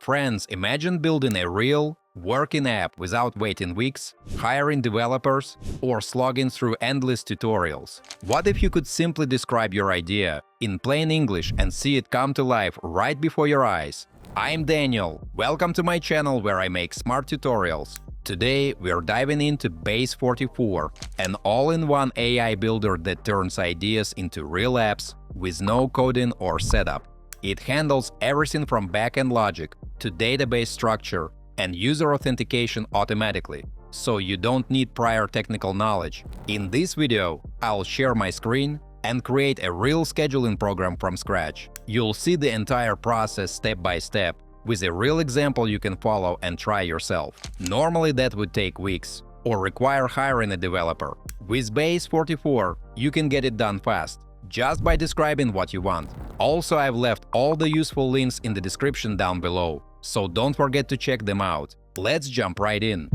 Friends, imagine building a real, working app without waiting weeks, hiring developers, or slogging through endless tutorials. What if you could simply describe your idea in plain English and see it come to life right before your eyes? I'm Daniel. Welcome to my channel where I make smart tutorials. Today, we're diving into Base44, an all-in-one AI builder that turns ideas into real apps with no coding or setup. It handles everything from backend logic to database structure and user authentication automatically, so you don't need prior technical knowledge. In this video, I'll share my screen and create a real scheduling program from scratch. You'll see the entire process step by step, with a real example you can follow and try yourself. Normally that would take weeks or require hiring a developer. With Base44, you can get it done fast, just by describing what you want. Also, I've left all the useful links in the description down below, so don't forget to check them out. Let's jump right in.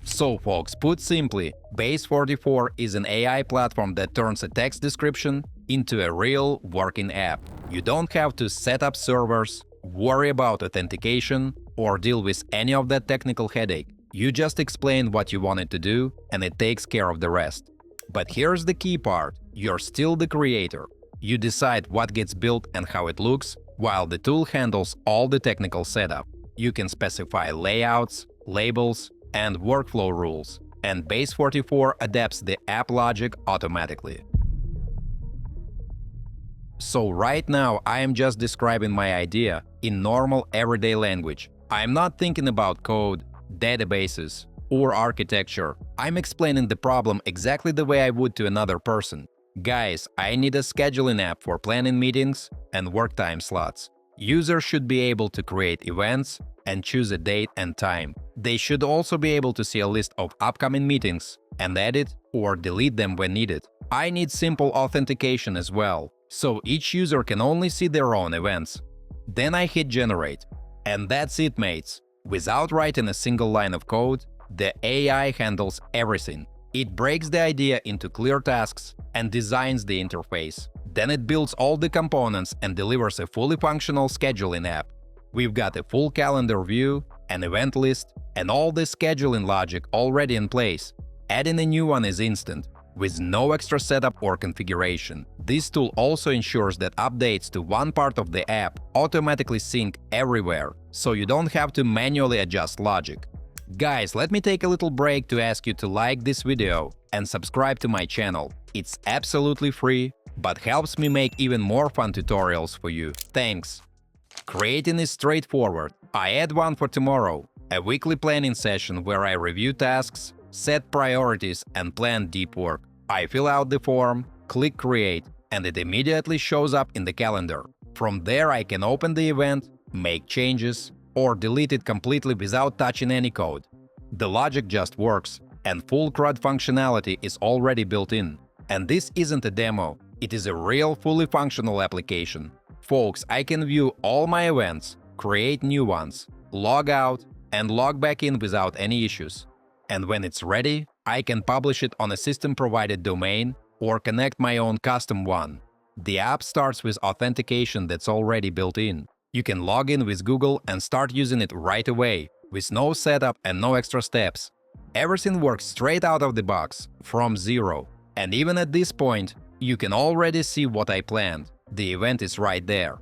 So folks, put simply, Base44 is an AI platform that turns a text description into a real working app. You don't have to set up servers, worry about authentication, or deal with any of that technical headache. You just explain what you want it to do, and it takes care of the rest. But here's the key part: you're still the creator. You decide what gets built and how it looks, while the tool handles all the technical setup. You can specify layouts, labels, and workflow rules, and Base44 adapts the app logic automatically. So right now I am just describing my idea in normal everyday language. I'm not thinking about code, databases, or architecture. I'm explaining the problem exactly the way I would to another person. Guys, I need a scheduling app for planning meetings and work time slots. Users should be able to create events and choose a date and time. They should also be able to see a list of upcoming meetings and edit or delete them when needed. I need simple authentication as well, so each user can only see their own events. Then I hit generate. And that's it, mates. Without writing a single line of code, the AI handles everything. It breaks the idea into clear tasks and designs the interface. Then it builds all the components and delivers a fully functional scheduling app. We've got a full calendar view, an event list, and all the scheduling logic already in place. Adding a new one is instant, with no extra setup or configuration. This tool also ensures that updates to one part of the app automatically sync everywhere, so you don't have to manually adjust logic. Guys, let me take a little break to ask you to like this video and subscribe to my channel. It's absolutely free, but helps me make even more fun tutorials for you. Thanks! Creating is straightforward. I add one for tomorrow, a weekly planning session where I review tasks, set priorities, and plan deep work. I fill out the form, click Create, and it immediately shows up in the calendar. From there I can open the event, make changes, or delete it completely without touching any code. The logic just works, and full CRUD functionality is already built in. And this isn't a demo, it is a real fully functional application. Folks, I can view all my events, create new ones, log out, and log back in without any issues. And when it's ready, I can publish it on a system-provided domain or connect my own custom one. The app starts with authentication that's already built in. You can log in with Google and start using it right away, with no setup and no extra steps. Everything works straight out of the box, from zero. And even at this point, you can already see what I planned. The event is right there.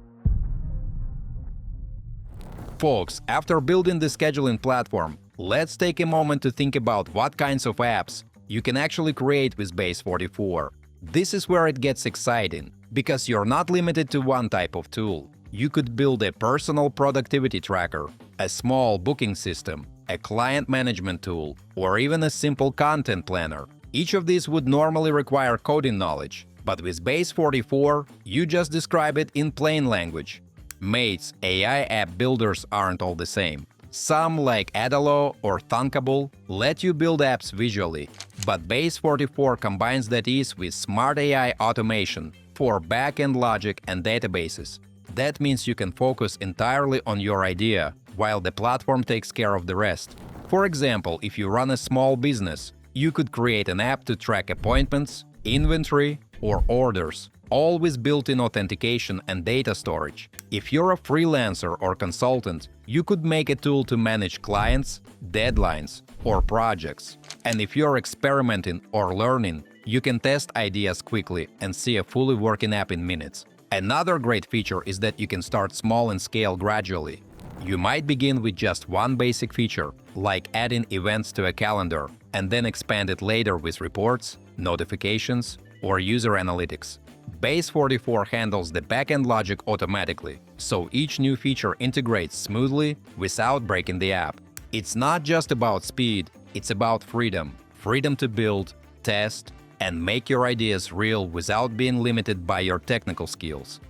Folks, after building the scheduling platform, let's take a moment to think about what kinds of apps you can actually create with Base44. This is where it gets exciting, because you're not limited to one type of tool. You could build a personal productivity tracker, a small booking system, a client management tool, or even a simple content planner. Each of these would normally require coding knowledge, but with Base44, you just describe it in plain language. Mates, AI app builders aren't all the same. Some, like Adalo or Thunkable, let you build apps visually, but Base44 combines that ease with smart AI automation for backend logic and databases. That means you can focus entirely on your idea, while the platform takes care of the rest. For example, if you run a small business, you could create an app to track appointments, inventory, or orders, always built-in authentication and data storage. If you're a freelancer or consultant, you could make a tool to manage clients, deadlines, or projects. And if you're experimenting or learning, you can test ideas quickly and see a fully working app in minutes. Another great feature is that you can start small and scale gradually. You might begin with just one basic feature, like adding events to a calendar, and then expand it later with reports, notifications, or user analytics. Base44 handles the backend logic automatically, so each new feature integrates smoothly without breaking the app. It's not just about speed, it's about freedom. Freedom to build, test, and make your ideas real without being limited by your technical skills.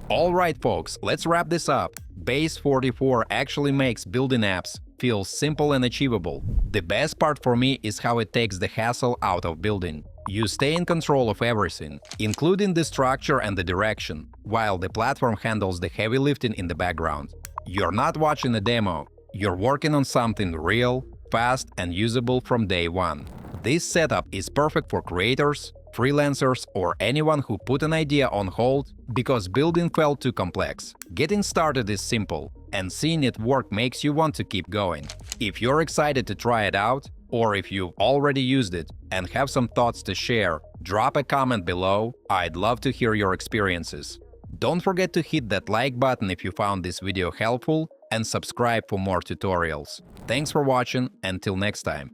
Alright folks, let's wrap this up. Base44 actually makes building apps feel simple and achievable. The best part for me is how it takes the hassle out of building. You stay in control of everything, including the structure and the direction, while the platform handles the heavy lifting in the background. You're not watching a demo, you're working on something real, fast, and usable from day one. This setup is perfect for creators, freelancers, or anyone who put an idea on hold because building felt too complex. Getting started is simple, and seeing it work makes you want to keep going. If you're excited to try it out, or if you've already used it and have some thoughts to share, drop a comment below. I'd love to hear your experiences. Don't forget to hit that like button if you found this video helpful and subscribe for more tutorials. Thanks for watching, until next time.